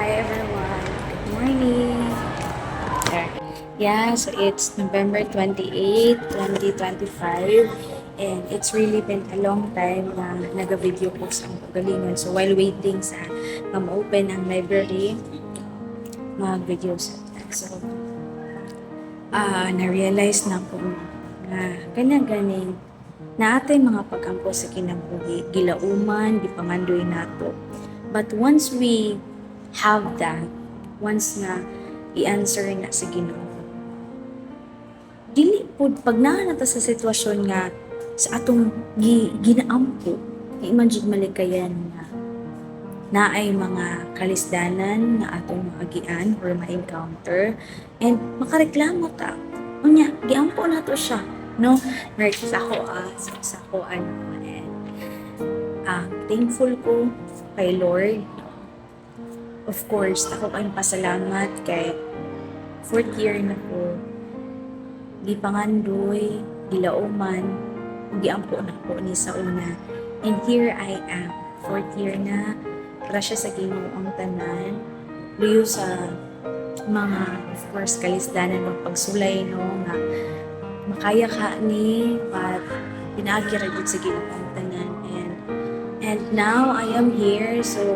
Hi everyone. Good morning. There. Yeah, so it's November 28, 2025 and it's really been a long time na nag-video ko sa Pagalingon. So while waiting sa ma-open ang library, mag-video sa So, na-realize na ko na kanya-ganing na atay mga pagkampo sa kinabuhi, gilauman, gipangandoy nato. But once we have that, once na i-answer na sa Ginoo, dili pud pag naa na ta sa sitwasyon nga sa atong ginaampo, imagine malikayan na naay mga kalisdanan nga atong maagian or ma-encounter and makareklamo ta. Unya, giampo na to siya, no? Right, sa ako, and thankful ko kay Lord. Of course, ako kayong pasalamat kay 4th year na ko. Gipangandoy, gilauman, giampo na ko ni sa una. And here I am, 4th year na, grasya sa Ginoo ang tanan, liyo sa mga, of course, kalisdanan ng pagsulay, no, nga makaya ka ni, but pinagkira dito sa Ginoo ang tanan. And now, I am here, so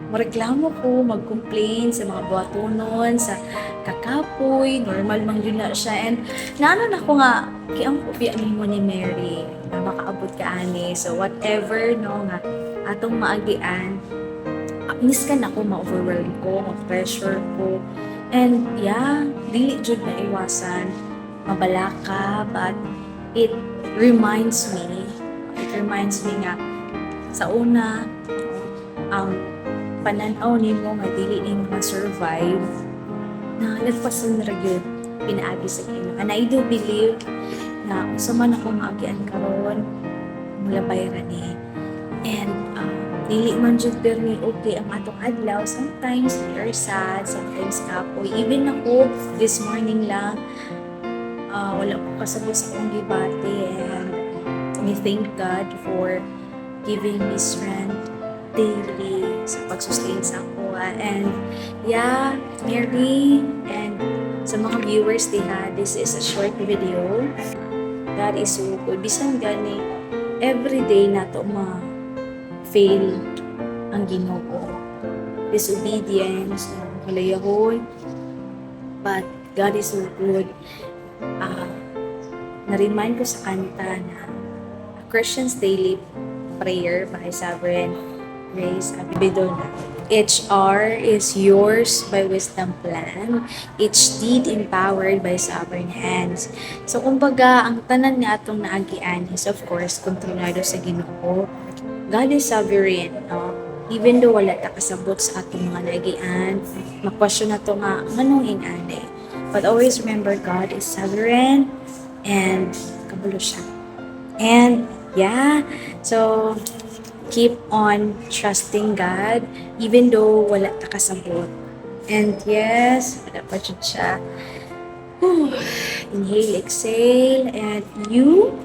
mareklamo ko, mag-complain sa mga buhatonon, sa kakapoy, normal mang yun na siya. And naano na ko nga, kiyang kupiamin mo ni Mary, na makaabot ka ani. So whatever, no, nga, atong maagian, miskan ako, ma-overwhelm ko, ma-pressure ko. And yeah, dili jud na iwasan, mabalaka, but it reminds me nga, sa una, pananaw nimo nga dili nimo ma-survive na lagpasan ra gyud pinaagi sa Ginoo. And I do believe na usa man ako maagian karon mulabay ra ni. And dili man jud permi okay ang atong adlaw. Sometimes we are sad, sometimes kapoy. Even ako this morning lang wala ko kasabot sa akong gibati, and we thank God for giving me strength daily sa pagsustain sa ako. And yeah, Mary and sa mga viewers diha, this is a short video. God is so good. Bisan gani, everyday na to ma-fail ang Ginoo. Disobedience, kalayahon. But God is so good. Na-remind ko sa kanta na Christian's Daily Prayer by Sovereign Grace Abidona. Each hour is yours by wisdom plan, each deed empowered by sovereign hands. So kumbaga, ang tanan nga atong naagian is of course kontrolado sa Ginoo. God is sovereign, no? Even though wala ta kasabot sa atong mga naagian, ma-question na to nga nganong inane. But always remember, God is sovereign and kabulo siya. And yeah, so keep on trusting God even though wala ta kasabot. And yes, wala pa dyan siya. Inhale, exhale, and you,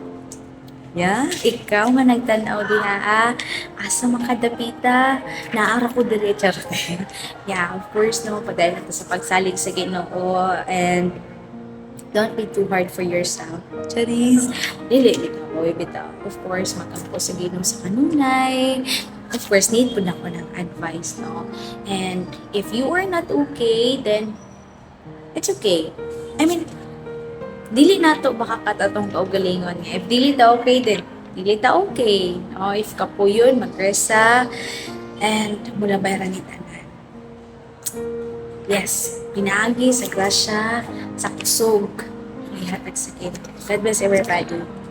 yeah, ikaw nga nagtanaw diha, asa makadapita, naara ko diretso. Yeah, of course, no, padayon nato sa pagsalig sa Ginoo, and don't be too hard for yourself. Charis, dili bitaw. Of course, makampo sa Ginoo sa kanunay. Of course, need po na ko ng advice, no? And if you are not okay, then it's okay. I mean, dili na to baka katatong kaugalingon. If dili ta okay, then dili ta okay. No? If kapuyon, magresa, and mula bayaran ni tanan. Yes, pinaagi sa grasya, sa kusog, may hatag sa Ginoo. God bless everybody.